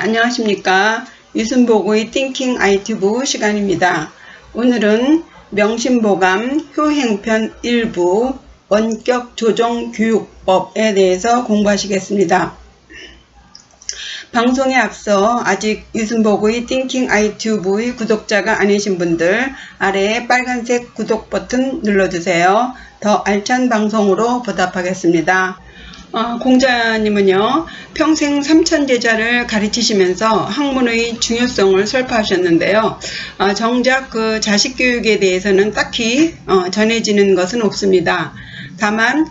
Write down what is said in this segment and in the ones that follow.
안녕하십니까. 유순복의 Thinking ITV 시간입니다. 오늘은 명심보감 효행편 일부 원격 조정 교육법에 대해서 공부하시겠습니다. 방송에 앞서 아직 유순복의 Thinking ITV 구독자가 아니신 분들 아래에 빨간색 구독 버튼 눌러주세요. 더 알찬 방송으로 보답하겠습니다. 공자님은요, 평생 3000제자를 가르치시면서 학문의 중요성을 설파하셨는데요. 정작 그 자식 교육에 대해서는 딱히 전해지는 것은 없습니다. 다만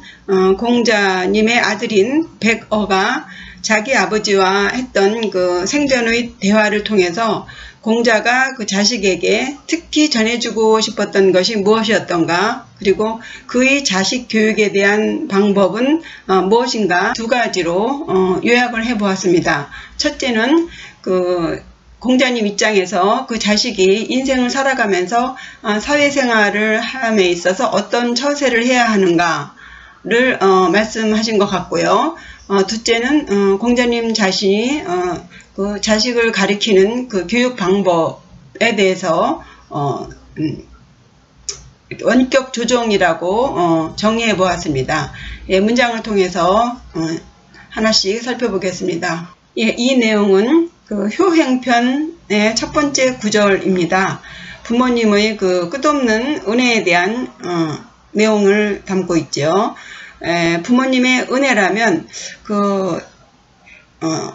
공자님의 아들인 백어가 자기 아버지와 했던 그 생전의 대화를 통해서 공자가 그 자식에게 특히 전해주고 싶었던 것이 무엇이었던가, 그리고 그의 자식 교육에 대한 방법은 무엇인가 두 가지로 요약을 해보았습니다. 첫째는 그 공자님 입장에서 그 자식이 인생을 살아가면서 사회생활을 함에 있어서 어떤 처세를 해야 하는가를 말씀하신 것 같고요. 둘째는 공자님 자신이 그 자식을 가리키는 그 교육 방법에 대해서 원격 조정이라고 정의해 보았습니다. 예, 문장을 통해서 하나씩 살펴보겠습니다. 예, 이 내용은 그 효행편의 첫 번째 구절입니다. 부모님의 그 끝없는 은혜에 대한 내용을 담고 있죠. 부모님의 은혜라면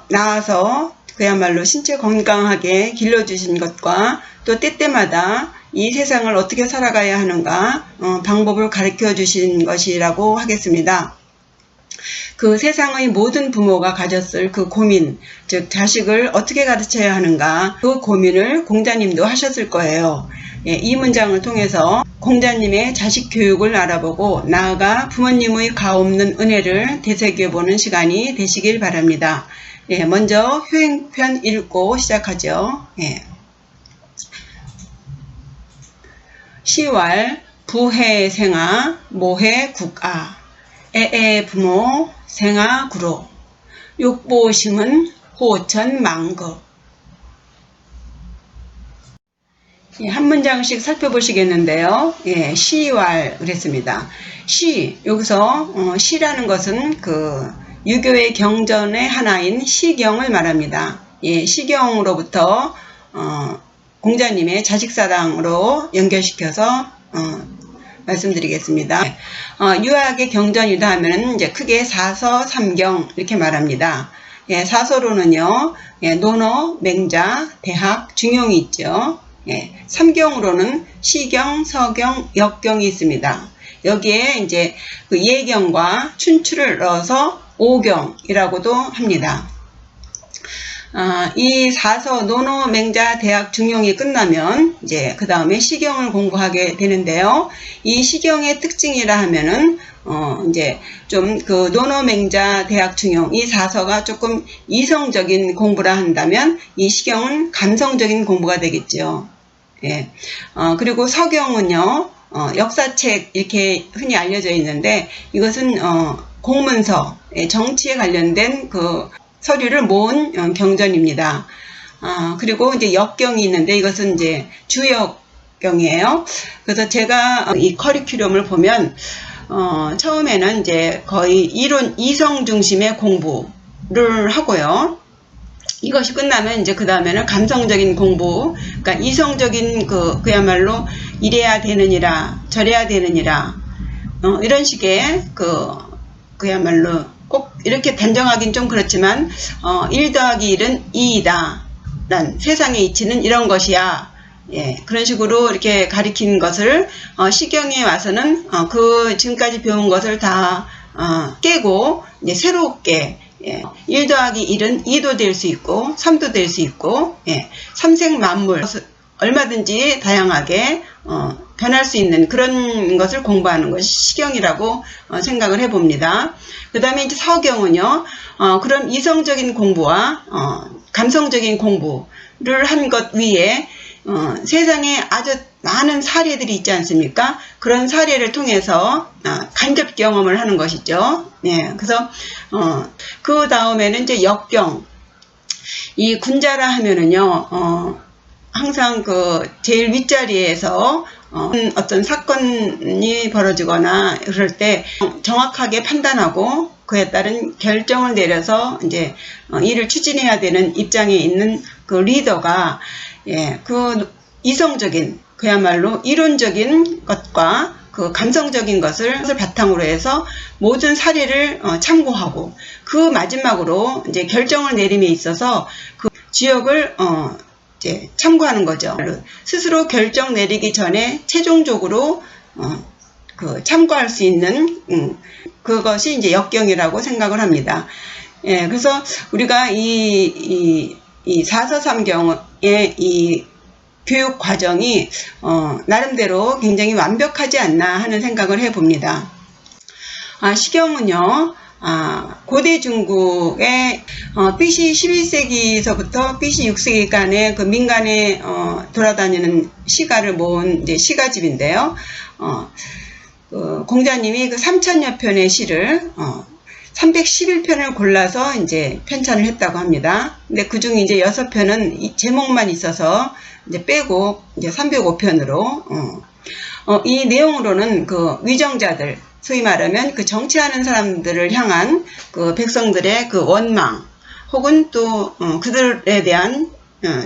낳아서 그야말로 신체 건강하게 길러주신 것과 또 때때마다 이 세상을 어떻게 살아가야 하는가 방법을 가르쳐 주신 것이라고 하겠습니다. 그 세상의 모든 부모가 가졌을 그 고민, 즉 자식을 어떻게 가르쳐야 하는가, 그 고민을 공자님도 하셨을 거예요. 예, 이 문장을 통해서 공자님의 자식 교육을 알아보고 나아가 부모님의 가없는 은혜를 되새겨보는 시간이 되시길 바랍니다. 예, 먼저 효행편 읽고 시작하죠. 예. 시왈 부해생아 모해국아 애애 부모 생아 구로 육보심은 호천망거. 예, 한 문장씩 살펴보시겠는데요. 예, 시왈 그랬습니다. 시, 여기서 시라는 것은 그 유교의 경전의 하나인 시경을 말합니다. 예, 시경으로부터 공자님의 자식사랑으로 연결시켜서 말씀드리겠습니다. 유학의 경전이다 하면 이제 크게 사서, 삼경 이렇게 말합니다. 예, 사서로는요, 예, 논어, 맹자, 대학, 중용이 있죠. 예, 삼경으로는 시경, 서경, 역경이 있습니다. 여기에 이제 그 예경과 춘추를 넣어서 오경이라고도 합니다. 이 사서, 논어, 맹자, 대학, 중용이 끝나면 이제 그 다음에 시경을 공부하게 되는데요. 이 시경의 특징이라 하면은 이제 좀 그 논어, 맹자, 대학, 중용 이 사서가 조금 이성적인 공부라 한다면 이 시경은 감성적인 공부가 되겠죠. 예. 그리고 서경은요, 역사책 이렇게 흔히 알려져 있는데 이것은 공문서, 정치에 관련된 그 서류를 모은 경전입니다. 그리고 이제 역경이 있는데 이것은 이제 주역경이에요. 그래서 제가 이 커리큘럼을 보면 처음에는 이제 거의 이론 이성 중심의 공부를 하고요. 이것이 끝나면 이제 그 다음에는 감성적인 공부, 그러니까 이성적인 그야말로 이래야 되느니라, 저래야 되느니라, 이런 식의 그야말로 꼭 이렇게 단정하긴 좀 그렇지만 1 더하기 1은 2이다. 난 세상의 이치는 이런 것이야. 예, 그런 식으로 이렇게 가리킨 것을 시경에 와서는 그 지금까지 배운 것을 다 깨고 이제 새롭게, 예, 1 더하기 1은 2도 될 수 있고 3도 될 수 있고, 예, 삼생만물 얼마든지 다양하게 변할 수 있는 그런 것을 공부하는 것이 시경이라고 생각을 해봅니다. 그 다음에 이제 서경은요, 그런 이성적인 공부와 감성적인 공부를 한 것 위에 세상에 아주 많은 사례들이 있지 않습니까? 그런 사례를 통해서 간접 경험을 하는 것이죠. 예, 그래서 그 다음에는 이제 역경. 이 군자라 하면은요, 항상 그 제일 윗자리에서 어떤 사건이 벌어지거나 그럴 때 정확하게 판단하고 그에 따른 결정을 내려서 이제 일을 추진해야 되는 입장에 있는 그 리더가, 예, 그 이성적인, 그야말로 이론적인 것과 그 감성적인 것을 바탕으로 해서 모든 사례를 참고하고 그 마지막으로 이제 결정을 내림에 있어서 그 지역을 이제 참고하는 거죠. 스스로 결정 내리기 전에 최종적으로 그 참고할 수 있는 그것이 이제 역경이라고 생각을 합니다. 예, 그래서 우리가 이 사서삼경의 이 교육 과정이 나름대로 굉장히 완벽하지 않나 하는 생각을 해봅니다. 시경은요, 고대 중국의 BC 11세기서부터 BC 6세기간의 그 민간에 돌아다니는 시가를 모은 이제 시가집인데요. 공자님이 그 3000여 편의 시를 311편을 골라서 이제 편찬을 했다고 합니다. 근데 그 중에 이제 6편은 제목만 있어서 이제 빼고 이제 305편으로 이 내용으로는 그 위정자들, 소위 말하면 그 정치하는 사람들을 향한 그 백성들의 그 원망 혹은 또 그들에 대한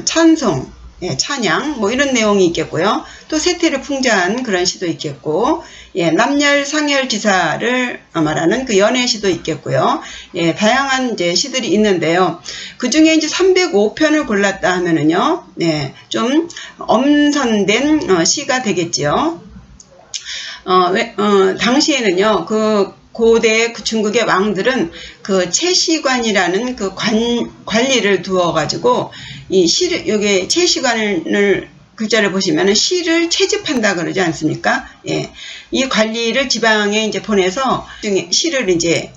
찬송, 예, 찬양 뭐 이런 내용이 있겠고요. 또 세태를 풍자한 그런 시도 있겠고, 예, 남열 상열지사를 말하는 그 연애시도 있겠고요. 예, 다양한 이제 시들이 있는데요. 그 중에 이제 305편을 골랐다 하면은요, 예, 좀 엄선된 시가 되겠지요. 당시에는요, 그 고대 그 중국의 왕들은 그 채시관이라는 그 관리를 두어가지고 이 시를, 요게 채시관을 글자를 보시면은 시를 채집한다 그러지 않습니까? 예. 이 관리를 지방에 이제 보내서 시를 이제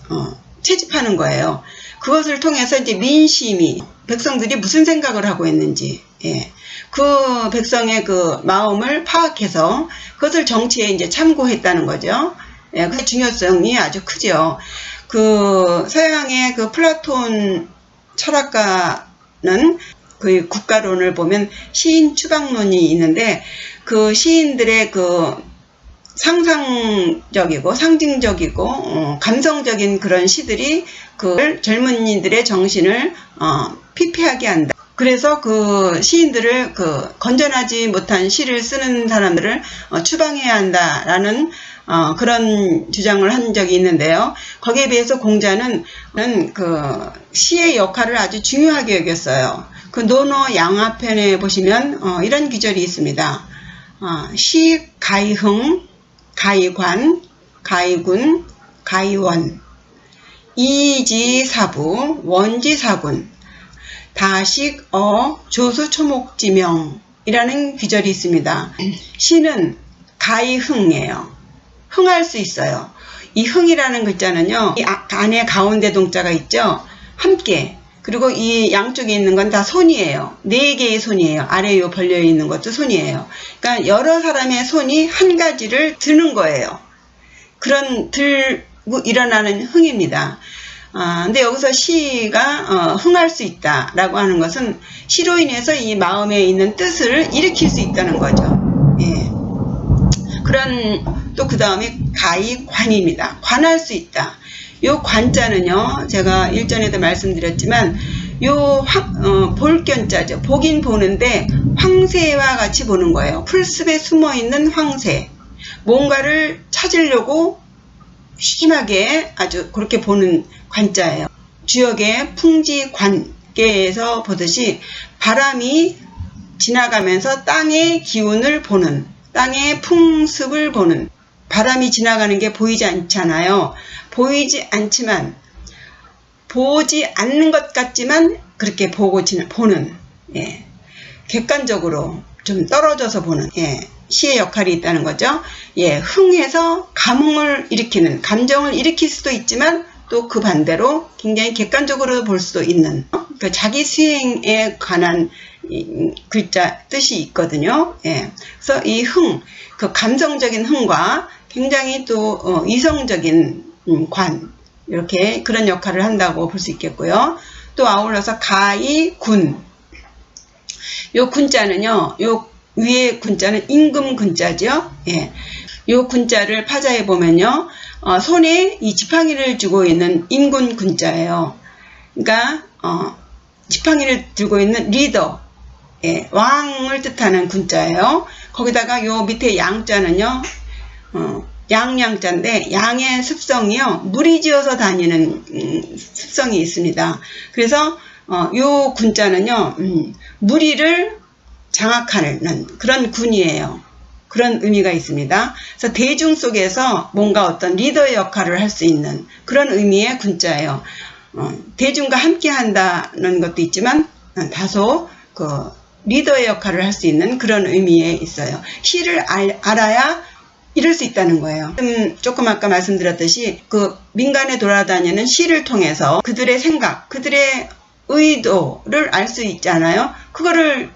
채집하는 거예요. 그것을 통해서 이제 민심이, 백성들이 무슨 생각을 하고 있는지, 예. 그 백성의 그 마음을 파악해서 그것을 정치에 이제 참고했다는 거죠. 예, 그 중요성이 아주 크죠. 그 서양의 그 플라톤 철학가는 그 국가론을 보면 시인 추방론이 있는데 그 시인들의 그 상상적이고 상징적이고 감성적인 그런 시들이 그 젊은이들의 정신을 피폐하게 한다. 그래서 그 시인들을 그 건전하지 못한 시를 쓰는 사람들을 추방해야 한다라는 그런 주장을 한 적이 있는데요. 거기에 비해서 공자는 그 시의 역할을 아주 중요하게 여겼어요. 그 논어 양화편에 보시면 이런 귀절이 있습니다. 시 가이흥, 가이관, 가이군, 가이원, 이지사부, 원지사군, 다식, 조수초목지명이라는 귀절이 있습니다. 시는 가이흥이에요. 흥할 수 있어요. 이 흥이라는 글자는요, 이 안에 가운데 동자가 있죠. 함께. 그리고 이 양쪽에 있는 건 다 손이에요. 4개의 손이에요. 아래 요 벌려 있는 것도 손이에요. 그러니까 여러 사람의 손이 한 가지를 드는 거예요. 그런 들고 일어나는 흥입니다. 근데 여기서 시가 흥할 수 있다라고 하는 것은 시로 인해서 이 마음에 있는 뜻을 일으킬 수 있다는 거죠. 예. 그런 또 그 다음에 가이관입니다. 관할 수 있다. 요 관자는요, 제가 일전에도 말씀드렸지만 요 볼견자죠. 보긴 보는데 황새와 같이 보는 거예요. 풀숲에 숨어있는 황새. 뭔가를 찾으려고 심하게 아주 그렇게 보는 관자예요. 주역의 풍지관계에서 보듯이 바람이 지나가면서 땅의 기운을 보는, 땅의 풍습을 보는, 바람이 지나가는 게 보이지 않잖아요. 보이지 않지만, 보지 않는 것 같지만 그렇게 보는, 예. 객관적으로 좀 떨어져서 보는, 예. 시의 역할이 있다는 거죠. 예. 흥해서 감흥을 일으키는, 감정을 일으킬 수도 있지만 또 그 반대로 굉장히 객관적으로 볼 수도 있는, 그러니까 자기 수행에 관한 글자 뜻이 있거든요. 예. 그래서 이 흥, 그 감성적인 흥과 굉장히 또 이성적인 관, 이렇게 그런 역할을 한다고 볼 수 있겠고요. 또 아울러서 가이, 군. 요 군자는요, 요 위에 군자는 임금 군자죠. 예. 요 군자를 파자해 보면요, 손에 이 지팡이를 쥐고 있는 임금 군자예요. 그러니까, 지팡이를 들고 있는 리더, 예, 왕을 뜻하는 군자예요. 거기다가 요 밑에 양자는요, 양양자인데 양의 습성이요, 무리지어서 다니는 습성이 있습니다. 그래서 요 군자는요, 무리를 장악하는 그런 군이에요. 그런 의미가 있습니다. 그래서 대중 속에서 뭔가 어떤 리더의 역할을 할 수 있는 그런 의미의 군자예요. 대중과 함께 한다는 것도 있지만 다소 그 리더의 역할을 할 수 있는 그런 의미에 있어요. 시를 알아야 이럴 수 있다는 거예요. 조금 아까 말씀드렸듯이 그 민간에 돌아다니는 시를 통해서 그들의 생각, 그들의 의도를 알 수 있잖아요. 그거를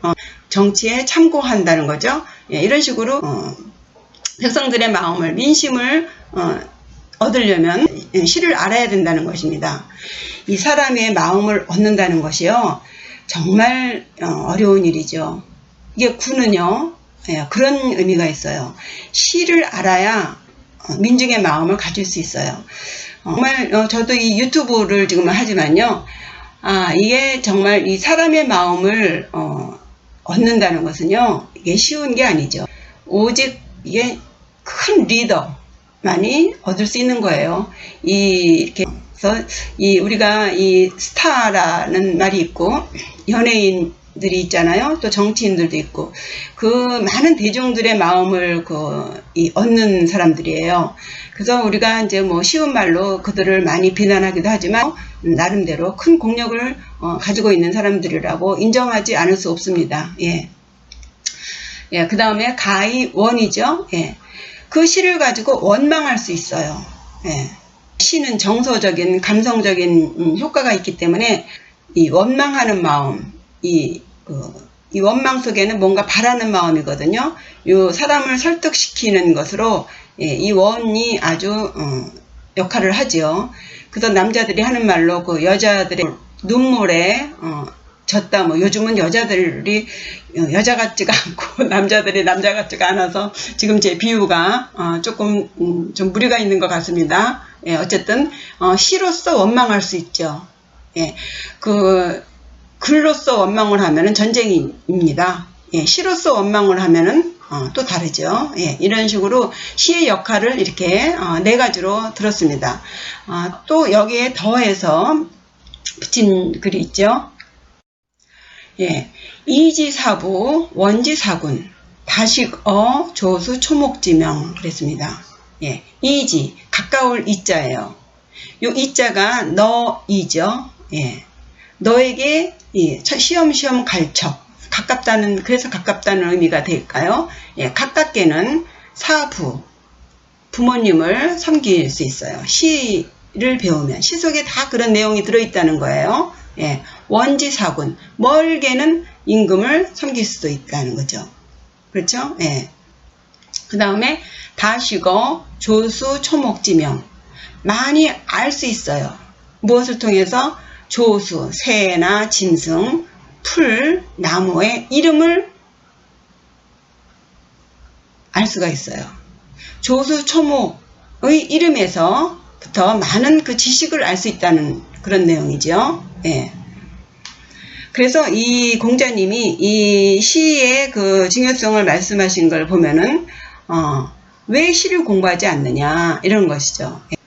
정치에 참고한다는 거죠. 예, 이런 식으로 백성들의 마음을, 민심을 얻으려면 시를 알아야 된다는 것입니다. 이 사람의 마음을 얻는다는 것이요, 정말 어려운 일이죠. 이게 군은요, 예, 그런 의미가 있어요. 시를 알아야 민중의 마음을 가질 수 있어요. 정말 저도 이 유튜브를 지금 하지만요, 이게 정말 이 사람의 마음을 얻는다는 것은요, 이게 쉬운 게 아니죠. 오직 이게 큰 리더만이 얻을 수 있는 거예요. 이렇게 해서 우리가 이 스타라는 말이 있고, 연예인들이 있잖아요. 또 정치인들도 있고, 그 많은 대중들의 마음을 얻는 사람들이에요. 그래서 우리가 이제 뭐 쉬운 말로 그들을 많이 비난하기도 하지만 나름대로 큰 공력을 가지고 있는 사람들이라고 인정하지 않을 수 없습니다. 예. 예, 그 다음에 가히 원이죠. 예. 그 시를 가지고 원망할 수 있어요. 예. 시는 정서적인, 감성적인 효과가 있기 때문에 이 원망하는 마음, 이 원망 속에는 뭔가 바라는 마음이거든요. 이 사람을 설득시키는 것으로, 예, 이 원이 아주 역할을 하죠. 그래서 남자들이 하는 말로 그 여자들의 눈물에 졌다, 뭐 요즘은 여자들이 여자 같지가 않고 남자들이 남자 같지가 않아서 지금 제 비유가 조금 좀 무리가 있는 것 같습니다. 예, 어쨌든 시로서 원망할 수 있죠. 예, 그 글로서 원망을 하면은 전쟁입니다. 예, 시로서 원망을 하면은 또 다르죠. 예, 이런 식으로 시의 역할을 이렇게 네 가지로 들었습니다. 또 여기에 더해서 붙인 글이 있죠. 예, 이지사부, 원지사군, 다식어, 조수, 초목지명 그랬습니다. 예, 이지, 가까울 이자예요. 요 이자가 너이죠. 예, 너에게 시험시험 갈척, 가깝다는, 그래서 가깝다는 의미가 될까요? 예, 가깝게는 사부, 부모님을 섬길 수 있어요. 시를 배우면 시 속에 다 그런 내용이 들어있다는 거예요. 예, 원지사군, 멀게는 임금을 섬길 수도 있다는 거죠. 그렇죠? 예. 그 다음에 다식어, 조수, 초목지명, 많이 알 수 있어요. 무엇을 통해서? 조수, 새나 짐승, 풀, 나무의 이름을 알 수가 있어요. 조수, 초목의 이름에서부터 많은 그 지식을 알 수 있다는 그런 내용이죠. 예. 그래서 이 공자님이 이 시의 그 중요성을 말씀하신 걸 보면은, 왜 시를 공부하지 않느냐, 이런 것이죠. 예.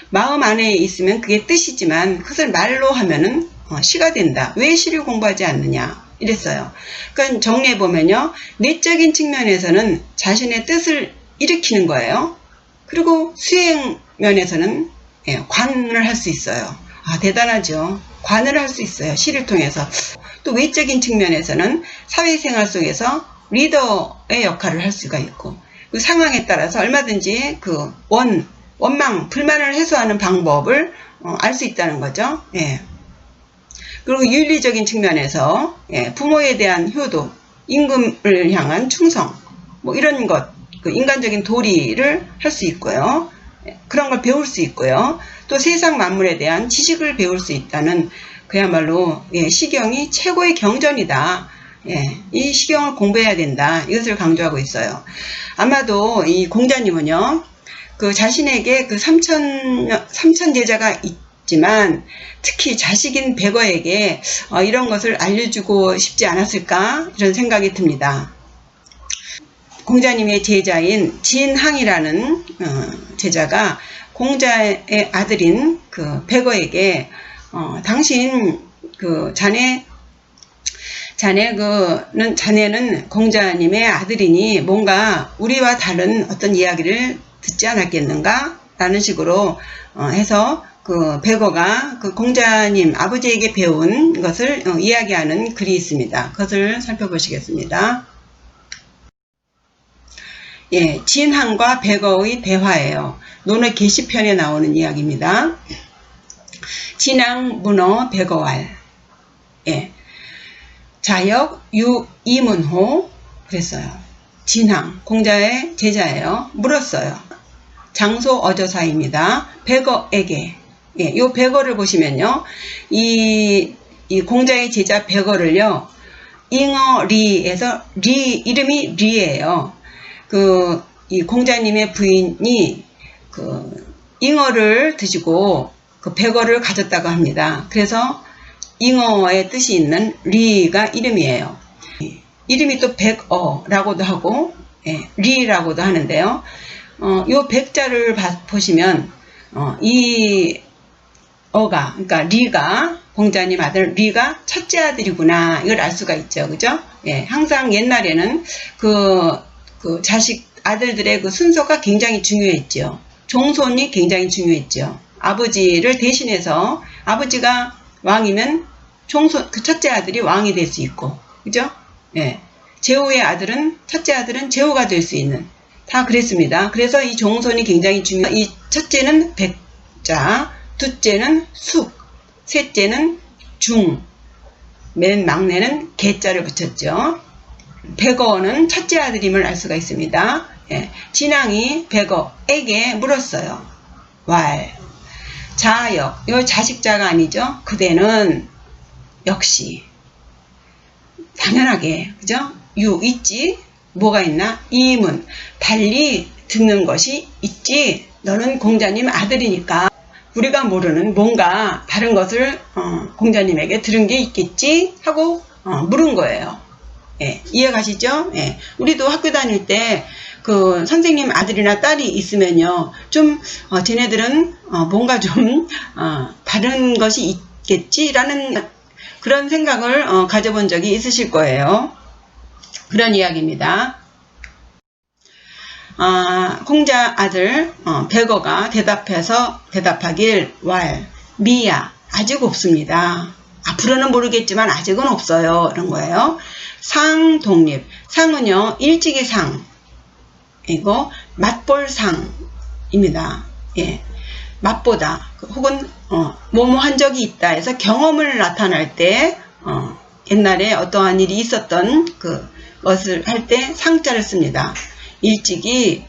마음 안에 있으면 그게 뜻이지만 그것을 말로 하면은 시가 된다. 왜 시를 공부하지 않느냐, 이랬어요. 그러니까 정리해 보면요, 내적인 측면에서는 자신의 뜻을 일으키는 거예요. 그리고 수행 면에서는 관을 할 수 있어요. 대단하죠. 관을 할 수 있어요. 시를 통해서. 또 외적인 측면에서는 사회생활 속에서 리더의 역할을 할 수가 있고, 그 상황에 따라서 얼마든지 그 원망, 불만을 해소하는 방법을 알 수 있다는 거죠. 예. 그리고 윤리적인 측면에서 부모에 대한 효도, 임금을 향한 충성, 뭐 이런 것, 그 인간적인 도리를 할 수 있고요. 그런 걸 배울 수 있고요. 또 세상 만물에 대한 지식을 배울 수 있다는 그야말로 예, 시경이 최고의 경전이다. 예, 이 시경을 공부해야 된다. 이것을 강조하고 있어요. 아마도 이 공자님은요, 그 자신에게 그 삼천 제자가 있지만 특히 자식인 백어에게 이런 것을 알려주고 싶지 않았을까 이런 생각이 듭니다. 공자님의 제자인 진항이라는 제자가 공자의 아들인 그 백어에게 당신 그 자네는 공자님의 아들이니 뭔가 우리와 다른 어떤 이야기를 듣지 않았겠는가? 라는 식으로 해서 그 백어가 그 공자님 아버지에게 배운 것을 이야기하는 글이 있습니다. 그것을 살펴보시겠습니다. 예, 진항과 백어의 대화예요. 논의 게시편에 나오는 이야기입니다. 진항 문어 백어왈. 예. 자역 유 이문호 그랬어요. 진항 공자의 제자예요. 물었어요. 장소 어조사입니다. 백어에게. 예, 요 백어를 보시면요. 이 공자의 제자 백어를요. 잉어리에서 이름이 리예요. 이 공자님의 부인이 잉어를 드시고 그 백어를 가졌다고 합니다. 그래서 잉어의 뜻이 있는 리가 이름이에요. 이름이 또 백어라고도 하고 리라고도 하는데요. 요 백자를 보시면 이 어가 그러니까 리가 공자님 아들 리가 첫째 아들이구나 이걸 알 수가 있죠. 그죠? 예, 항상 옛날에는 그 자식 아들들의 그 순서가 굉장히 중요했죠. 종손이 굉장히 중요했죠. 아버지를 대신해서 아버지가 왕이면 그 첫째 아들이 왕이 될 수 있고, 그죠? 예. 제후의 아들은, 첫째 아들은 제후가 될 수 있는, 다 그랬습니다. 그래서 이 종손이 굉장히 중요해요. 이 첫째는 백자, 둘째는 숙, 셋째는 중, 맨 막내는 개자를 붙였죠. 백어는 첫째 아들임을 알 수가 있습니다. 예. 진항이 백어에게 물었어요. 왈. 자역, 이 자식자가 아니죠. 그대는 역시 당연하게 그죠? 유 있지. 뭐가 있나? 이문 달리 듣는 것이 있지. 너는 공자님 아들이니까 우리가 모르는 뭔가 다른 것을 공자님에게 들은 게 있겠지 하고 물은 거예요. 예, 이해가시죠? 예, 우리도 학교 다닐 때 그 선생님 아들이나 딸이 있으면요, 좀 쟤네들은 뭔가 좀 다른 것이 있겠지라는 그런 생각을 가져본 적이 있으실 거예요. 그런 이야기입니다. 공자 아들 백어가 대답하길 왈 미야 아직 없습니다. 앞으로는 모르겠지만 아직은 없어요. 이런 거예요. 상 독립 상은요 일찍의 상 이거 맛볼상입니다. 예, 맛보다 혹은 뭐뭐 한 적이 있다 해서 경험을 나타날 때 옛날에 어떠한 일이 있었던 그것을 할 때 상자를 씁니다. 일찍이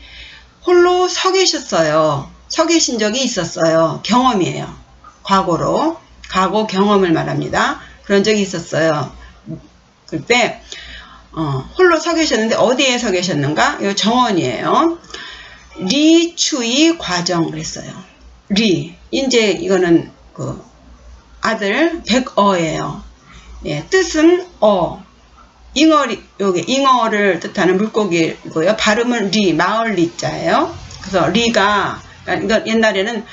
홀로 서 계셨어요. 서 계신 적이 있었어요. 경험이에요. 과거 경험을 말합니다. 그런 적이 있었어요. 그때 홀로 서 계셨는데 어디에 서 계셨는가? 이 정원이에요. 리추이 과정 그랬어요. 이제 이거는 그 아들 백어예요. 예, 뜻은 요게 잉어를 뜻하는 물고기고요. 발음은 마을 리자예요. 그래서 리가 그러니까 옛날에는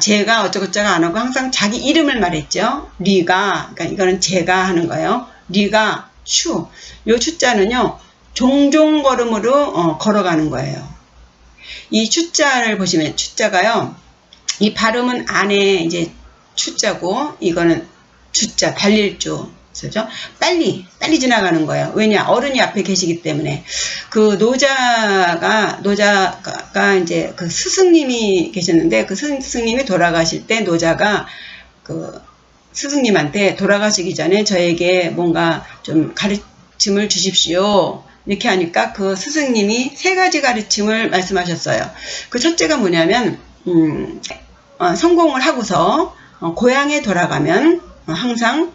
제가 어쩌고저쩌고 안 하고 항상 자기 이름을 말했죠. 리가 그러니까 이거는 제가 하는 거예요. 리가 요 추자는요 종종 걸음으로 걸어가는 거예요. 이 추자를 보시면 추자가요 이 발음은 안에 이제 추자고 이거는 주자 달릴 죠 빨리 지나가는 거예요. 왜냐 어른이 앞에 계시기 때문에 그 노자가 이제 그 스승님이 계셨는데 그 스승님이 돌아가실 때 노자가 그 스승님한테 돌아가시기 전에 저에게 뭔가 좀 가르침을 주십시오. 이렇게 하니까 그 스승님이 3가지 가르침을 말씀하셨어요. 그 첫째가 뭐냐면 성공을 하고서 고향에 돌아가면 항상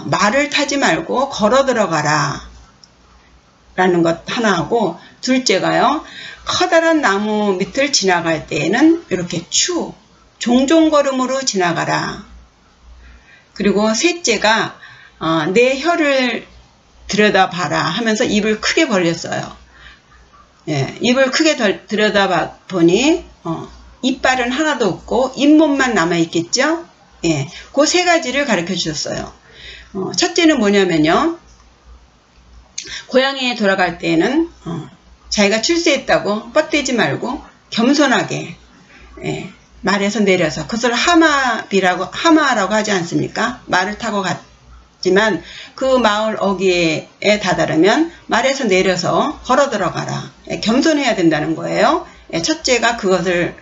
말을 타지 말고 걸어 들어가라 라는 것 하나 하고, 둘째가요, 커다란 나무 밑을 지나갈 때에는 이렇게 종종 걸음으로 지나가라. 그리고 셋째가 내 혀를 들여다봐라 하면서 입을 크게 벌렸어요. 예, 입을 크게 들여다봐 보니 이빨은 하나도 없고 잇몸만 남아있겠죠. 예, 그 세 가지를 가르쳐 주셨어요. 첫째는 뭐냐면요, 고향에 돌아갈 때에는 자기가 출세했다고 뻗대지 말고 겸손하게, 예, 말에서 내려서, 그것을 하마라고 하지 않습니까? 말을 타고 갔지만 그 마을 어귀에 다다르면 말에서 내려서 걸어 들어가라. 예, 겸손해야 된다는 거예요. 예, 첫째가 그것을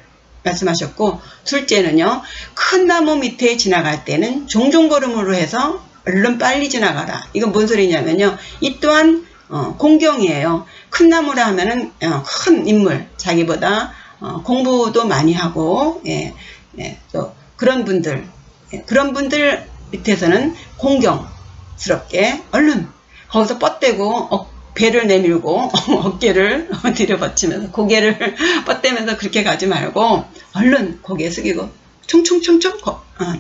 말씀하셨고, 둘째는요, 큰 나무 밑에 지나갈 때는 종종 걸음으로 해서 얼른 빨리 지나가라. 이건 뭔 소리냐면요, 이 또한 공경이에요. 큰 나무라 하면은 큰 인물, 자기보다 공부도 많이 하고, 예, 또 그런 분들 밑에서는 공경스럽게 얼른 거기서 뻗대고 배를 내밀고 어깨를 들여받치면서 고개를 뻗대면서 그렇게 가지 말고 얼른 고개 숙이고 총총총총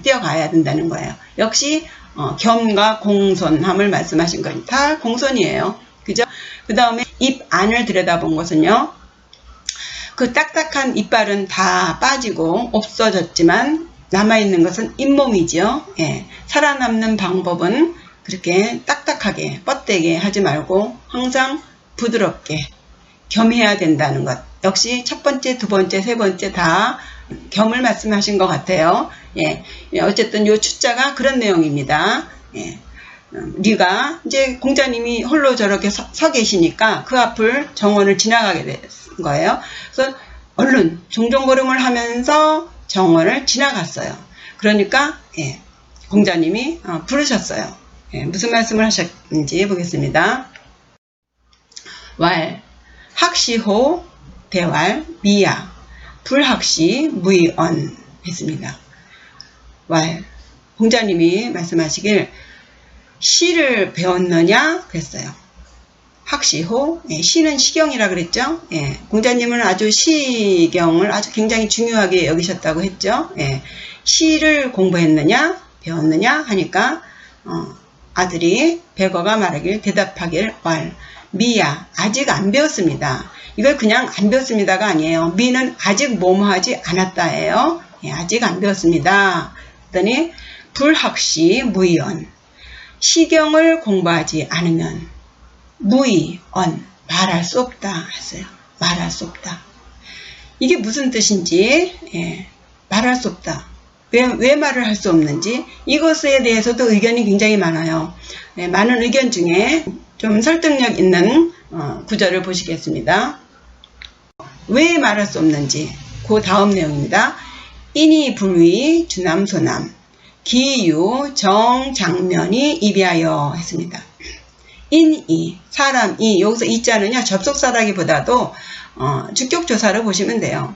뛰어가야 된다는 거예요. 역시 겸과 공손함을 말씀하신 건 다 공손이에요. 그죠? 그 다음에 입 안을 들여다본 것은요, 그 딱딱한 이빨은 다 빠지고 없어졌지만 남아있는 것은 잇몸이죠. 예, 살아남는 방법은 그렇게 딱딱하게 뻗대게 하지 말고 항상 부드럽게 겸해야 된다는 것. 역시 첫 번째, 두 번째, 세 번째 다 겸을 말씀하신 것 같아요. 예, 어쨌든 요 추자가 그런 내용입니다. 예, 리가 이제 공자님이 홀로 저렇게 서 계시니까 그 앞을 정원을 지나가게 된 거예요. 그래서 얼른 종종걸음을 하면서 정원을 지나갔어요. 그러니까 예, 공자님이 부르셨어요. 예, 무슨 말씀을 하셨는지 보겠습니다. 왈, 학시호, 대왈, 미야, 불학시, 무이언 했습니다. 왈, 공자님이 말씀하시길 시를 배웠느냐 그랬어요. 학시호, 예, 시는 시경이라 그랬죠. 예, 공자님은 아주 시경을 아주 굉장히 중요하게 여기셨다고 했죠. 예, 시를 공부했느냐 배웠느냐 하니까 아들이 백어가 말하길 대답하길 왈, 미야, 아직 안 배웠습니다. 이걸 그냥 안 배웠습니다가 아니에요. 미는 아직 뭐뭐하지 않았다예요. 예, 아직 안 배웠습니다. 그랬더니 불학시 무이언, 시경을 공부하지 않으면 무이언, 말할 수 없다 했어요. 말할 수 없다. 이게 무슨 뜻인지, 예, 말할 수 없다. 왜 말을 할 수 없는지, 이것에 대해서도 의견이 굉장히 많아요. 예, 많은 의견 중에 좀 설득력 있는 구절을 보시겠습니다. 왜 말할 수 없는지, 그 다음 내용입니다. 인이 불위 주남소남 기유 정장면이 이비하여 했습니다. 인이, 사람이, 여기서 이자는요, 접속사라기보다도 주격조사를 보시면 돼요.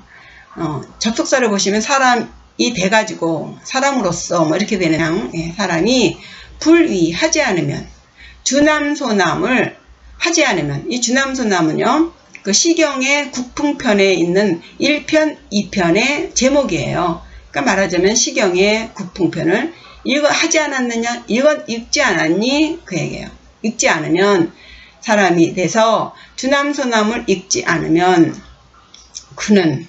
접속사를 보시면 사람이 돼가지고 사람으로서 뭐 이렇게 되는, 예, 사람이 불위하지 않으면, 주남소남을 하지 않으면, 이 주남소남은요, 그 시경의 국풍편에 있는 1편, 2편의 제목이에요. 그러니까 말하자면 시경의 국풍편을 하지 않았느냐, 읽지 않았니? 그 얘기예요. 읽지 않으면, 사람이 돼서 주남소남을 읽지 않으면 그는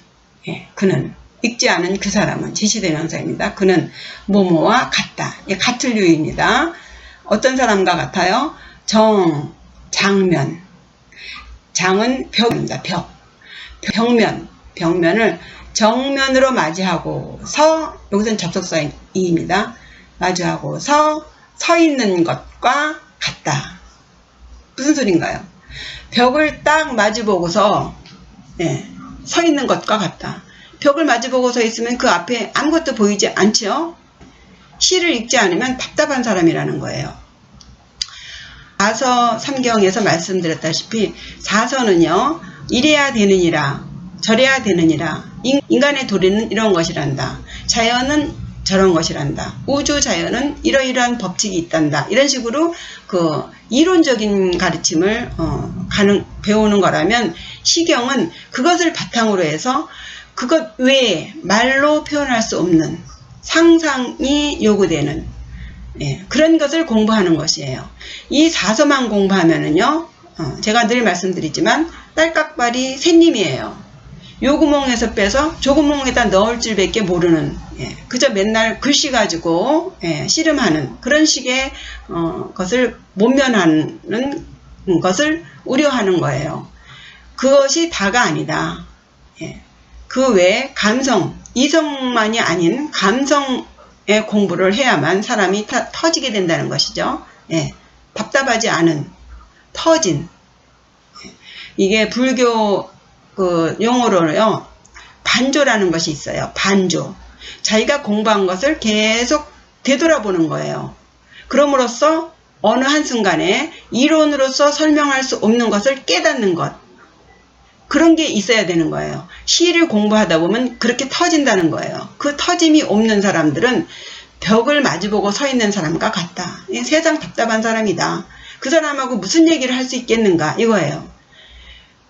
읽지 않은 그 사람은 지시대명사입니다. 그는 뭐뭐와 같다. 같을 류입니다. 어떤 사람과 같아요? 장면. 장은 벽입니다. 벽면을 정면으로 맞이하고 여기서는 접속사입니다. 마주하고 서 있는 것과 같다. 무슨 소린가요? 벽을 딱 마주보고서, 네, 서 있는 것과 같다. 벽을 마주보고 서 있으면 그 앞에 아무것도 보이지 않죠? 시를 읽지 않으면 답답한 사람이라는 거예요. 사서 삼경에서 말씀드렸다시피 사서는요, 이래야 되느니라, 저래야 되느니라, 인간의 도리는 이런 것이란다. 자연은 저런 것이란다. 우주 자연은 이러이러한 법칙이 있단다. 이런 식으로 그 이론적인 가르침을 배우는 거라면, 시경은 그것을 바탕으로 해서 그것 외에 말로 표현할 수 없는 상상이 요구되는 그런 것을 공부하는 것이에요. 이 사서만 공부하면은요, 제가 늘 말씀드리지만 딸깍발이 샌님이에요. 요 구멍에서 빼서 저 구멍에다 넣을 줄밖에 모르는, 그저 맨날 글씨 가지고 씨름하는 그런 식의 것을 모면하는 것을 우려하는 거예요. 그것이 다가 아니다. 그 외에 감성, 이성만이 아닌 감성의 공부를 해야만 사람이 터지게 된다는 것이죠. 답답하지 않은, 터진. 이게 불교 그 용어로요, 반조라는 것이 있어요. 반조. 자기가 공부한 것을 계속 되돌아보는 거예요. 그럼으로써 어느 한순간에 이론으로서 설명할 수 없는 것을 깨닫는 것. 그런 게 있어야 되는 거예요. 시를 공부하다 보면 그렇게 터진다는 거예요. 그 터짐이 없는 사람들은 벽을 마주보고 서 있는 사람과 같다. 세상 답답한 사람이다. 그 사람하고 무슨 얘기를 할 수 있겠는가, 이거예요.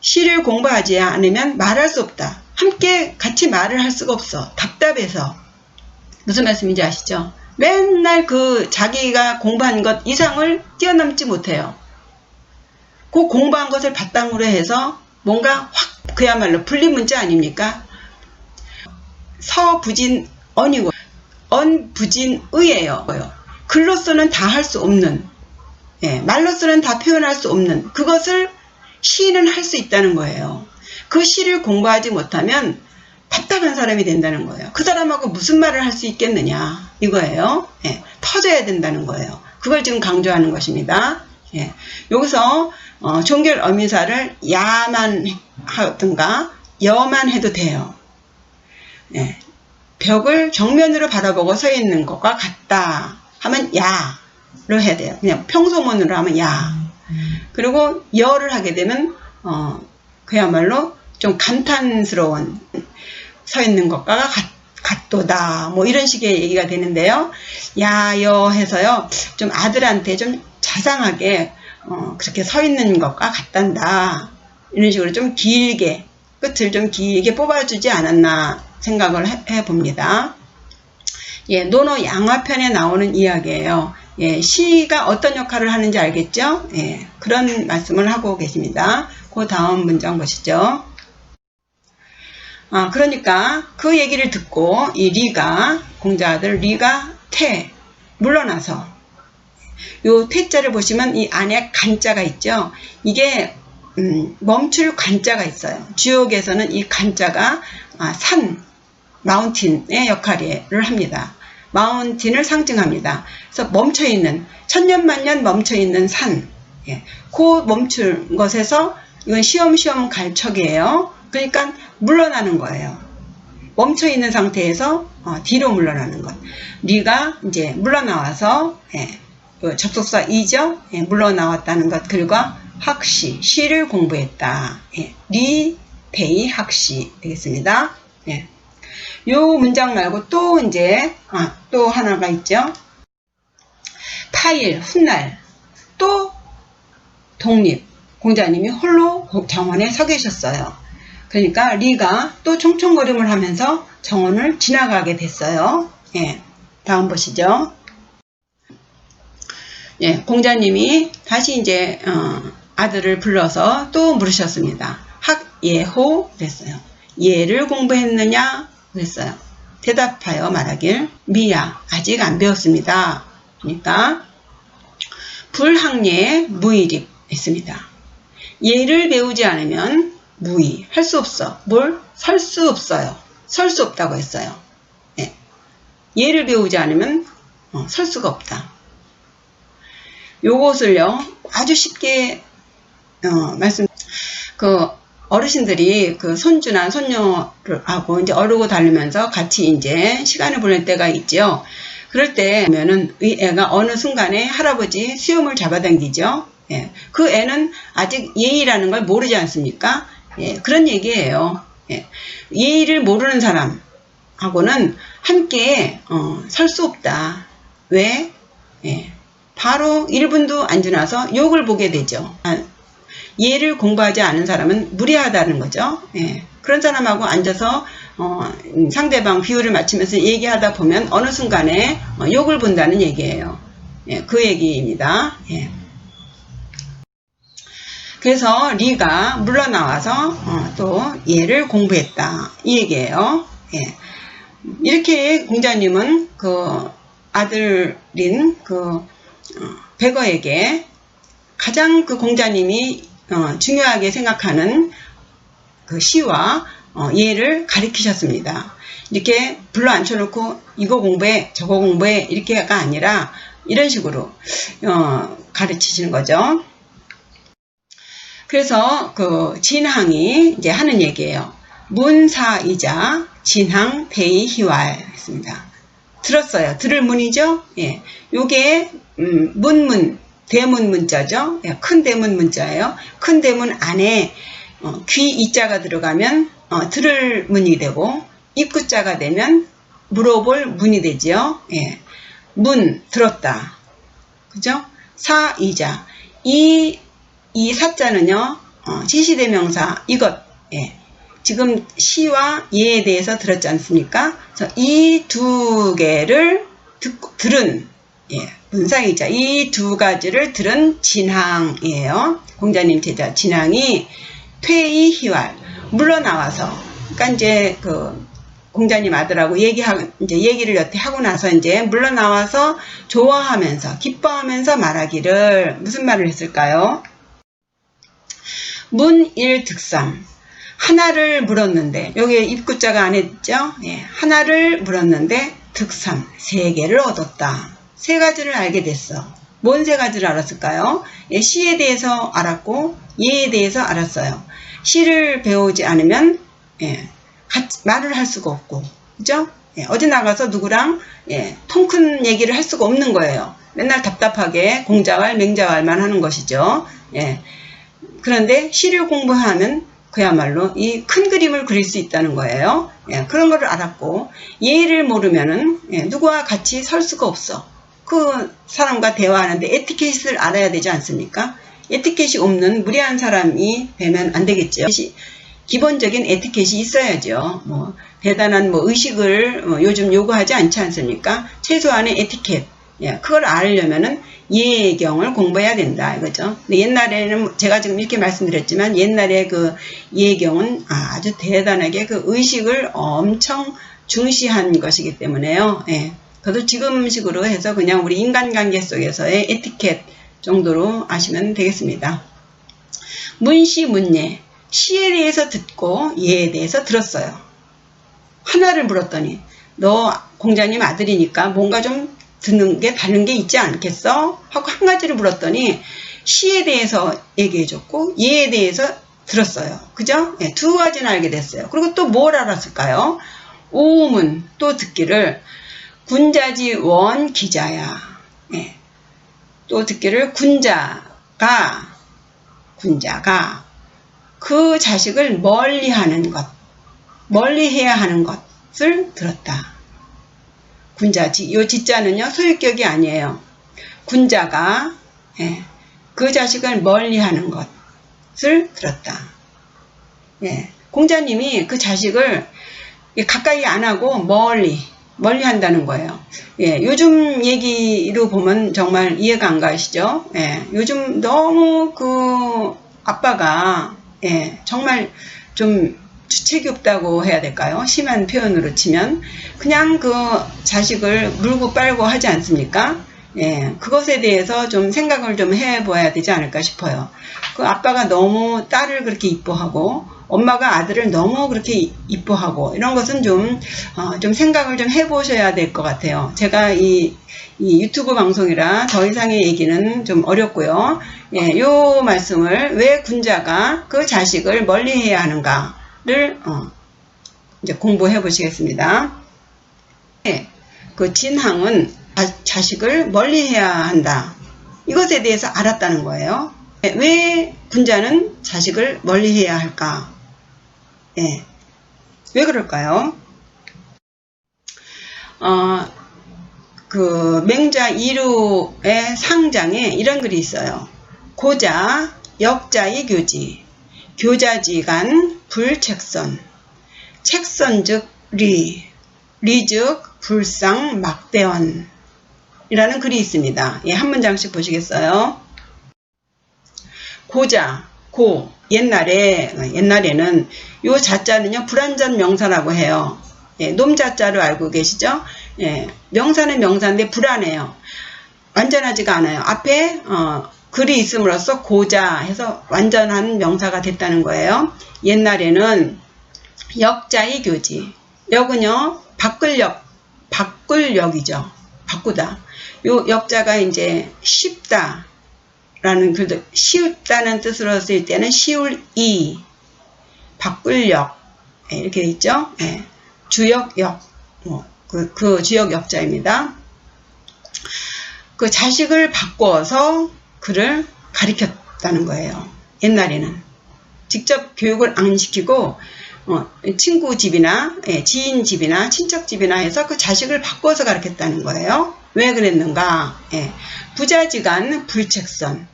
시를 공부하지 않으면 말할 수 없다. 함께 같이 말을 할 수가 없어. 답답해서. 무슨 말씀인지 아시죠? 맨날 그 자기가 공부한 것 이상을 뛰어넘지 못해요. 그 공부한 것을 바탕으로 해서 뭔가 확, 그야말로 분리문자 아닙니까? 서부진 언이고 언부진 의예요. 글로서는 다 할 수 없는, 말로서는 다 표현할 수 없는 그것을 시는 할 수 있다는 거예요. 그 시를 공부하지 못하면 답답한 사람이 된다는 거예요. 그 사람하고 무슨 말을 할 수 있겠느냐, 이거예요. 터져야 된다는 거예요. 그걸 지금 강조하는 것입니다. 여기서 종결 어미사를 야만 하든가 여만 해도 돼요. 벽을 정면으로 바라보고 서 있는 것과 같다 하면 야로 해야 돼요. 그냥 평소문으로 하면 야. 그리고 여를 하게 되면 그야말로 좀 감탄스러운, 서 있는 것과 같도다, 뭐 이런 식의 얘기가 되는데요. 야여 해서요, 좀 아들한테 좀 자상하게 그렇게 서 있는 것과 같단다, 이런 식으로 좀 길게, 끝을 좀 길게 뽑아주지 않았나 생각을 해봅니다. 논어 양화편에 나오는 이야기예요. 시가 어떤 역할을 하는지 알겠죠? 그런 말씀을 하고 계십니다. 그 다음 문장 보시죠. 그러니까 그 얘기를 듣고 이 리가, 공자아들 리가 물러나서, 요 태자를 보시면 이 안에 간자가 있죠. 이게 멈출 간자가 있어요. 주역에서는 이 간자가 산, 마운틴의 역할을 합니다. 마운틴을 상징합니다. 그래서 멈춰있는, 천년만년 멈춰있는 산, 그 멈출 것에서, 이건 시험시험 갈 척이에요. 그러니까 물러나는 거예요. 멈춰있는 상태에서 뒤로 물러나는 것. 리가 이제 물러나와서, 접속사 이죠. 물러나왔다는 것. 그리고 학시, 시를 공부했다. 리, 대이, 학시 되겠습니다. 요 문장 말고 또 이제 또 하나가 있죠. 타일, 훗날, 또 독립. 공자님이 홀로 정원에 서 계셨어요. 그러니까 리가 또 총총거림을 하면서 정원을 지나가게 됐어요. 다음 보시죠. 공자님이 다시 이제 아들을 불러서 또 물으셨습니다. 학예호 그랬어요. 예를 공부했느냐 그랬어요. 대답하여 말하길 미야 아직 안 배웠습니다. 그러니까 불학예 무의립 했습니다. 예를 배우지 않으면 무의, 할 수 없어. 뭘? 설 수 없어요. 설 수 없다고 했어요. 예를 배우지 않으면 설 수가 없다. 요것을요 아주 쉽게 어르신들이 그 손주나 손녀를 하고 이제 어르고 다니면서 같이 이제 시간을 보낼 때가 있죠. 그럴 때 보면은 이 애가 어느 순간에 할아버지 수염을 잡아당기죠. 그 애는 아직 예의라는 걸 모르지 않습니까? 그런 얘기예요. 예의를 모르는 사람하고는 함께 설 수 없다. 왜? 예, 바로 1분도 안 지나서 욕을 보게 되죠. 예를 공부하지 않은 사람은 무례하다는 거죠. 예, 그런 사람하고 앉아서 상대방 비율을 맞추면서 얘기하다 보면 어느 순간에 욕을 본다는 얘기예요. 예, 그 얘기입니다. 예. 그래서 리가 물러나와서 또 예를 공부했다 이 얘기예요. 예. 이렇게 공자님은 그 아들인 그 백어에게 가장 그 공자님이 중요하게 생각하는 그 시와 예를 가르치셨습니다. 이렇게 불러 앉혀놓고 이거 공부해 저거 공부해 이렇게가 아니라 이런 식으로 가르치시는 거죠. 그래서 그 진항이 이제 하는 얘기예요. 문사이자 진항 대의 희활 했습니다. 들었어요. 들을 문이죠. 예, 요게 문문 대문 문자죠. 예, 큰 대문 문자예요. 큰 대문 안에 귀 이자가 들어가면 들을 문이 되고 입구자가 되면 물어볼 문이 되죠. 예, 문 들었다. 그죠? 사이자 이 사자는요, 지시대명사, 이것, 예. 지금 시와 예에 대해서 들었지 않습니까? 그래서 이 두 개를 들은, 예, 문사이자, 이 두 가지를 들은 진항이에요. 공자님 제자 진항이 퇴의 희활, 물러나와서, 그러니까 이제 공자님 아들하고 이제 얘기를 여태 하고 나서 이제 물러나와서 좋아하면서, 기뻐하면서 말하기를, 무슨 말을 했을까요? 문일득삼 하나를 물었는데 여기 입구자가 안에 있죠. 예, 하나를 물었는데 득삼 세 개를 얻었다. 세 가지를 알게 됐어. 뭔 세 가지를 알았을까요? 예, 시에 대해서 알았고 예에 대해서 알았어요. 시를 배우지 않으면 말을 할 수가 없고, 그죠? 예, 어디 나가서 누구랑 통 큰 얘기를 할 수가 없는 거예요. 맨날 답답하게 공자왈 맹자왈만 하는 것이죠. 예. 그런데 시를 공부하면 그야말로 이 큰 그림을 그릴 수 있다는 거예요. 예, 그런 거를 알았고 예를 모르면은 누구와 같이 설 수가 없어. 그 사람과 대화하는데 에티켓을 알아야 되지 않습니까? 에티켓이 없는 무례한 사람이 되면 안 되겠죠. 기본적인 에티켓이 있어야죠. 뭐 대단한 의식을 요즘 요구하지 않지 않습니까? 최소한의 에티켓. 예, 그걸 알려면은 예경을 공부해야 된다 이거죠. 근데 옛날에는 제가 지금 이렇게 말씀드렸지만 옛날에 그 예경은 아주 대단하게 그 의식을 엄청 중시한 것이기 때문에요. 예, 그래도 지금식으로 해서 그냥 우리 인간관계 속에서의 에티켓 정도로 아시면 되겠습니다. 문시 문예 시에 대해서 듣고 예에 대해서 들었어요. 하나를 물었더니 너 공자님 아들이니까 뭔가 좀 듣는 게 다른 게 있지 않겠어? 하고 한 가지를 물었더니 시에 대해서 얘기해줬고 예에 대해서 들었어요. 그죠? 네, 두 가지는 알게 됐어요. 그리고 또 뭘 알았을까요? 오문 또 듣기를 군자지 원 기자야. 네, 또 듣기를 군자가 그 자식을 멀리하는 것, 멀리해야 하는 것을 들었다. 군자지, 요 지자는요 소유격이 아니에요. 군자가 그 자식을 멀리하는 것을 들었다. 예, 공자님이 그 자식을 가까이 안 하고 멀리 한다는 거예요. 예, 요즘 얘기로 보면 정말 이해가 안 가시죠? 예, 요즘 너무 그 아빠가 정말 좀 주책이 없다고 해야 될까요? 심한 표현으로 치면 그냥 그 자식을 물고 빨고 하지 않습니까? 예, 그것에 대해서 좀 생각을 좀 해봐야 되지 않을까 싶어요. 그 아빠가 너무 딸을 그렇게 이뻐하고 엄마가 아들을 너무 그렇게 이뻐하고 이런 것은 좀 생각을 좀 해보셔야 될 것 같아요. 제가 이 유튜브 방송이라 더 이상의 얘기는 좀 어렵고요. 예, 요 말씀을 왜 군자가 그 자식을 멀리해야 하는가를 이제 공부해 보시겠습니다. 예, 그 진항은 자식을 멀리해야 한다. 이것에 대해서 알았다는 거예요. 예, 왜 군자는 자식을 멀리해야 할까? 예, 왜 그럴까요? 그 맹자 2루의 상장에 이런 글이 있어요. 고자 역자의 교지, 교자지간 불책선, 책선 즉 리, 리 즉 불상 막대원 이라는 글이 있습니다. 예, 한 문장씩 보시겠어요? 고자, 고, 옛날에는 요 자자는요, 불완전 명사라고 해요. 예, 놈자자로 알고 계시죠? 예, 명사는 명사인데 불안해요. 완전하지가 않아요. 앞에, 글이 있음으로써 고자 해서 완전한 명사가 됐다는 거예요. 옛날에는 역자의 교지. 역은요, 바꿀역이죠. 바꾸다. 요 역자가 이제 쉽다. 라는 글도, 쉽다는 뜻으로 쓸 때는 쉬울 이, 바꿀역, 예, 이렇게 있죠. 예, 주역역, 그 주역 역자입니다. 그 자식을 바꿔서 그를 가리켰다는 거예요. 옛날에는. 직접 교육을 안 시키고, 친구 집이나, 예, 지인 집이나, 친척 집이나 해서 그 자식을 바꿔서 가르쳤다는 거예요. 왜 그랬는가? 예, 부자지간 불책선.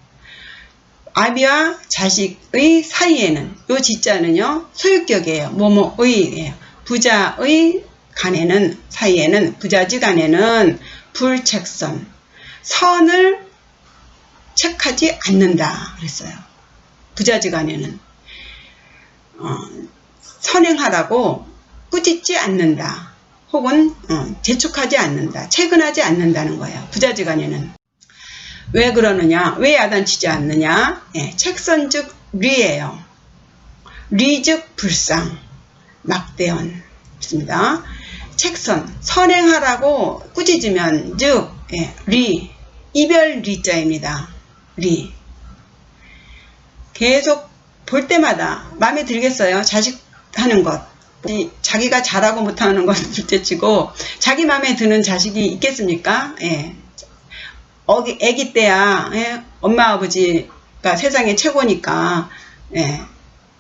아비와 자식의 사이에는, 요 지자는요, 소유격이에요. 뭐뭐의예요. 부자의 간에는, 사이에는, 부자지간에는 불책선. 선을 책하지 않는다. 그랬어요. 부자지간에는. 선행하라고 꾸짖지 않는다. 혹은 재촉하지 않는다. 채근하지 않는다는 거예요. 부자지간에는. 왜 그러느냐? 왜 야단치지 않느냐? 예, 책선 즉 리예요. 리 즉 불상, 막대언 있습니다. 책선, 선행하라고 꾸짖으면 즉 예, 리, 이별 리자입니다. 리. 계속 볼 때마다 마음에 들겠어요. 자식 하는 것. 자기가 잘하고 못하는 건 둘째치고 자기 마음에 드는 자식이 있겠습니까? 예. 애기 때야, 예, 엄마 아버지가 세상에 최고니까, 예,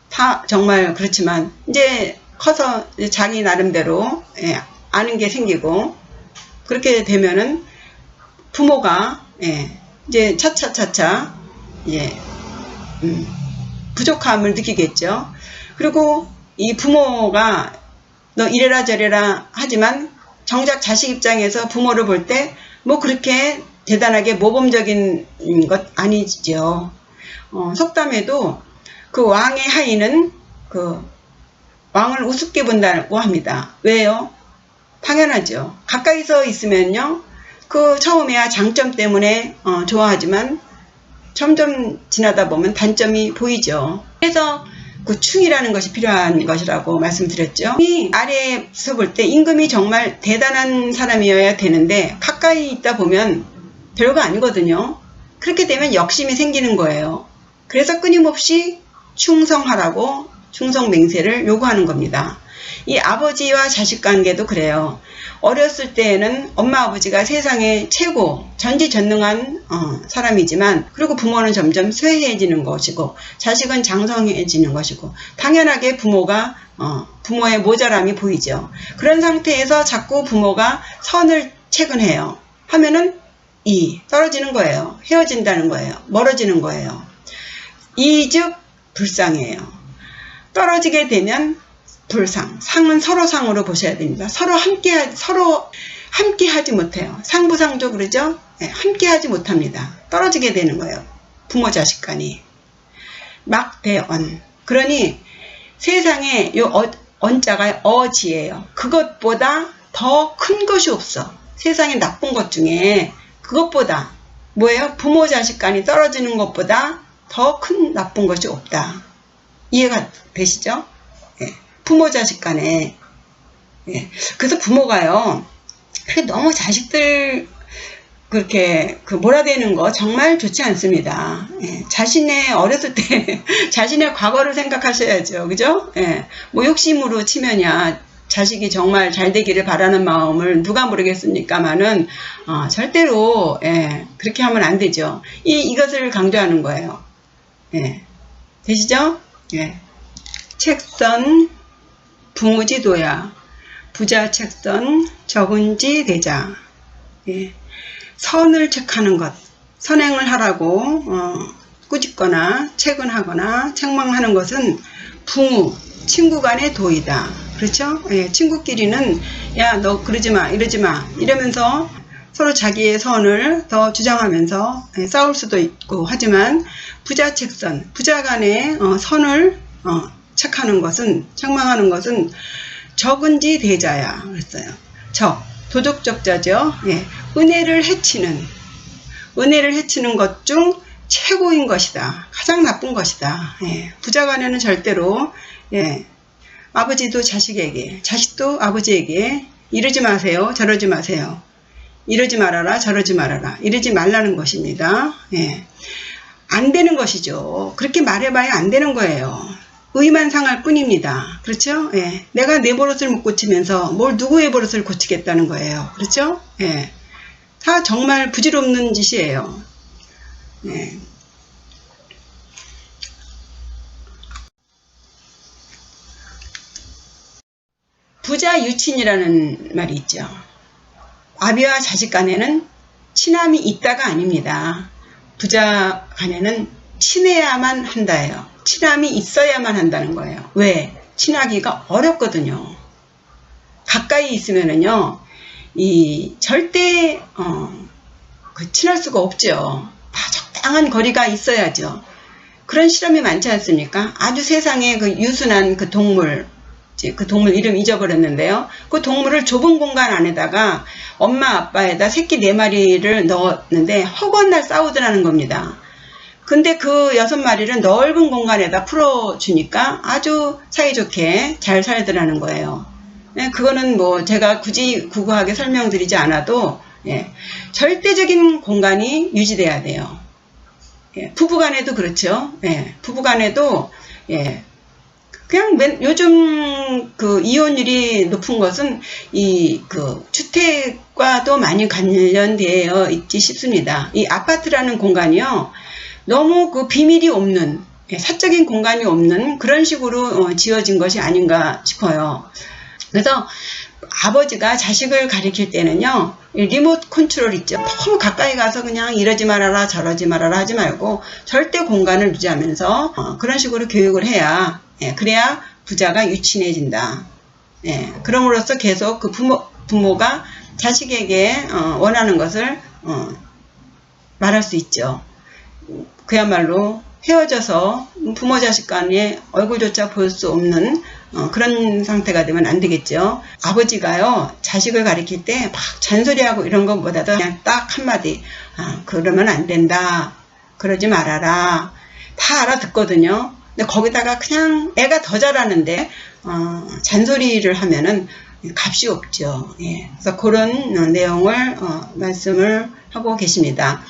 다 정말 그렇지만, 이제 커서 이제 자기 나름대로, 예, 아는 게 생기고, 그렇게 되면은 부모가, 예, 이제 차차차차, 예, 부족함을 느끼겠죠. 그리고 이 부모가 너 이래라 저래라 하지만, 정작 자식 입장에서 부모를 볼 때, 뭐 그렇게 대단하게 모범적인 것 아니죠. 속담에도 그 왕의 하인은 그 왕을 우습게 본다고 합니다. 왜요? 당연하죠. 가까이서 있으면요, 그 처음에야 장점 때문에 좋아하지만 점점 지나다 보면 단점이 보이죠. 그래서 그 충이라는 것이 필요한 것이라고 말씀드렸죠. 이 아래에서 볼 때 임금이 정말 대단한 사람이어야 되는데 가까이 있다 보면 별거 아니거든요. 그렇게 되면 역심이 생기는 거예요. 그래서 끊임없이 충성하라고 충성맹세를 요구하는 겁니다. 이 아버지와 자식 관계도 그래요. 어렸을 때에는 엄마 아버지가 세상에 최고 전지전능한 사람이지만, 그리고 부모는 점점 쇠해지는 것이고 자식은 장성해지는 것이고, 당연하게 부모가 부모의 모자람이 보이죠. 그런 상태에서 자꾸 부모가 선을 채근해요. 하면은 떨어지는 거예요. 헤어진다는 거예요. 멀어지는 거예요. 이 즉 불상이에요. 떨어지게 되면 불상. 상은 서로 상으로 보셔야 됩니다. 서로 함께 하지 못해요. 상부상조 그러죠? 네, 함께 하지 못합니다. 떨어지게 되는 거예요. 부모 자식 간이. 막대언. 그러니 세상에 요 언자가 어지예요. 그것보다 더 큰 것이 없어. 세상에 나쁜 것 중에 그것보다 뭐예요? 부모 자식 간이 떨어지는 것보다 더 큰 나쁜 것이 없다. 이해가 되시죠? 예. 부모 자식 간에. 예. 그래서 부모가요, 너무 자식들 그렇게 몰아대는 거 정말 좋지 않습니다. 예. 자신의 어렸을 때 자신의 과거를 생각하셔야죠. 그죠? 예. 뭐 욕심으로 치면야 자식이 정말 잘 되기를 바라는 마음을 누가 모르겠습니까만은 절대로 예, 그렇게 하면 안 되죠. 이것을 강조하는 거예요. 예. 되시죠? 예. 책선 부무지도야. 부자책선 적은지 대자. 예. 선을 책하는 것, 선행을 하라고 꾸짖거나 채근하거나 책망하는 것은 부모, 친구 간의 도이다. 그렇죠? 예, 친구끼리는 야, 너 그러지 마, 이러지 마 이러면서 서로 자기의 선을 더 주장하면서 싸울 수도 있고 하지만 부자책선, 부자 간의 선을 책하는 것은, 책망하는 것은 적은지 대자야 그랬어요. 도적적자죠. 예, 은혜를 해치는 것 중 최고인 것이다. 가장 나쁜 것이다. 예, 부자 간에는 절대로 아버지도 자식에게, 자식도 아버지에게 이러지 마세요, 저러지 마세요, 이러지 말아라, 저러지 말아라, 이러지 말라는 것입니다. 예, 안 되는 것이죠. 그렇게 말해봐야 안 되는 거예요. 의만 상할 뿐입니다. 그렇죠? 예, 내가 내 버릇을 못 고치면서 뭘 누구의 버릇을 고치겠다는 거예요. 그렇죠? 예, 다 정말 부질없는 짓이에요. 예. 부자 유친이라는 말이 있죠. 아비와 자식 간에는 친함이 있다가 아닙니다. 부자 간에는 친해야만 한다예요. 친함이 있어야만 한다는 거예요. 왜? 친하기가 어렵거든요. 가까이 있으면은요, 절대 친할 수가 없죠. 다 적당한 거리가 있어야죠. 그런 실험이 많지 않습니까? 아주 세상에 그 유순한 그 동물 이름 잊어버렸는데요. 그 동물을 좁은 공간 안에다가 엄마 아빠에다 새끼 4마리를 넣었는데 허건날 싸우더라는 겁니다. 근데 그 6마리를 넓은 공간에다 풀어주니까 아주 사이좋게 잘 살더라는 거예요. 그거는 뭐 제가 굳이 구구하게 설명드리지 않아도 절대적인 공간이 유지돼야 돼요. 부부간에도 그렇죠. 부부간에도 그냥 요즘 그 이혼율이 높은 것은 그 주택과도 많이 관련되어 있지 싶습니다. 이 아파트라는 공간이요, 너무 그 비밀이 없는, 사적인 공간이 없는 그런 식으로 지어진 것이 아닌가 싶어요. 그래서 아버지가 자식을 가리킬 때는요, 리모트 컨트롤 있죠. 너무 가까이 가서 그냥 이러지 말아라 저러지 말아라 하지 말고 절대 공간을 유지하면서 그런 식으로 교육을 해야, 그래야 부자가 유친해진다. 그럼으로써 계속 그 부모가 자식에게 원하는 것을 말할 수 있죠. 그야말로 헤어져서 부모 자식 간에 얼굴조차 볼 수 없는 그런 상태가 되면 안 되겠죠. 아버지가요, 자식을 가리킬 때 막 잔소리하고 이런 것보다도 그냥 딱 한마디, 그러면 안 된다, 그러지 말아라, 다 알아듣거든요. 근데 거기다가 그냥 애가 더 잘하는데 잔소리를 하면은 값이 없죠. 그래서 그런 내용을 말씀을 하고 계십니다.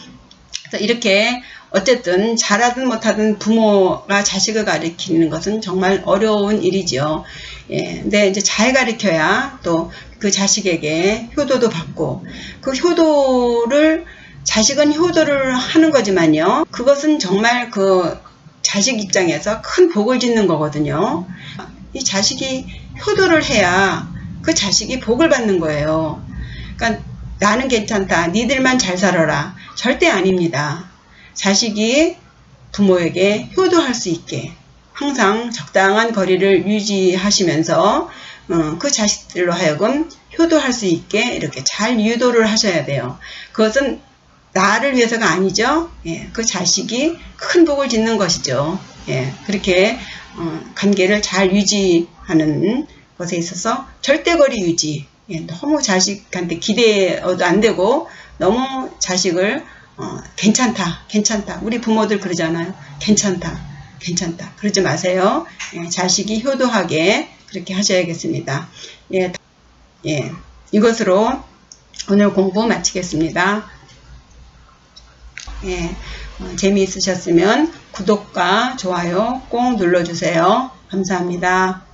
그래서 이렇게 어쨌든 잘하든 못하든 부모가 자식을 가르치는 것은 정말 어려운 일이죠. 근데 이제 잘 가르쳐야 또 그 자식에게 효도도 받고, 그 효도를, 자식은 효도를 하는 거지만요, 그것은 정말 그 자식 입장에서 큰 복을 짓는 거거든요. 이 자식이 효도를 해야 그 자식이 복을 받는 거예요. 그러니까 나는 괜찮다, 니들만 잘 살아라, 절대 아닙니다. 자식이 부모에게 효도할 수 있게 항상 적당한 거리를 유지하시면서 그 자식들로 하여금 효도할 수 있게 이렇게 잘 유도를 하셔야 돼요. 그것은 나를 위해서가 아니죠. 그 자식이 큰 복을 짓는 것이죠. 그렇게 관계를 잘 유지하는 것에 있어서 절대거리 유지, 너무 자식한테 기대어도 안 되고 너무 자식을 괜찮다, 우리 부모들 그러잖아요. 괜찮다 그러지 마세요. 자식이 효도하게 그렇게 하셔야겠습니다. 이것으로 오늘 공부 마치겠습니다. 재미있으셨으면 구독과 좋아요 꼭 눌러주세요. 감사합니다.